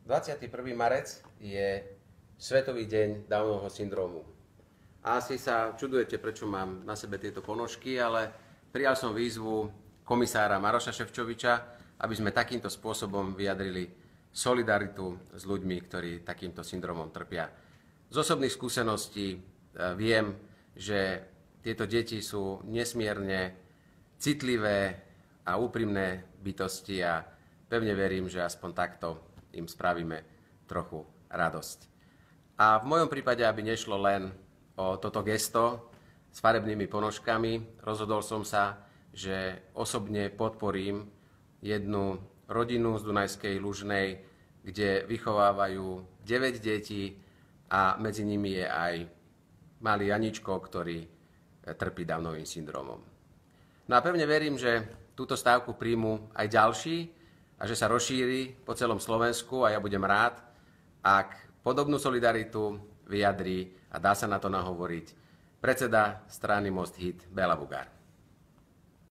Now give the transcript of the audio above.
21. marec je Svetový deň Downovho syndrómu. A asi sa čudujete, prečo mám na sebe tieto ponožky, ale prijal som výzvu komisára Maroša Šefčoviča, aby sme takýmto spôsobom vyjadrili solidaritu s ľuďmi, ktorí takýmto syndrómom trpia. Z osobných skúseností viem, že tieto deti sú nesmierne citlivé a úprimné bytosti a pevne verím, že aspoň takto im spravíme trochu radosť. A v mojom prípade, aby nešlo len o toto gesto s farebnými ponožkami, rozhodol som sa, že osobne podporím jednu rodinu z Dunajskej Lužnej, kde vychovávajú 9 detí a medzi nimi je aj malý Janičko, ktorý trpí Downovým syndrómom. No a pevne verím, že túto stávku príjmu aj ďalší a že sa rozšíri po celom Slovensku a ja budem rád, ak podobnú solidaritu vyjadrí a dá sa na to nahovoriť predseda strany Most Hit Béla Bugár.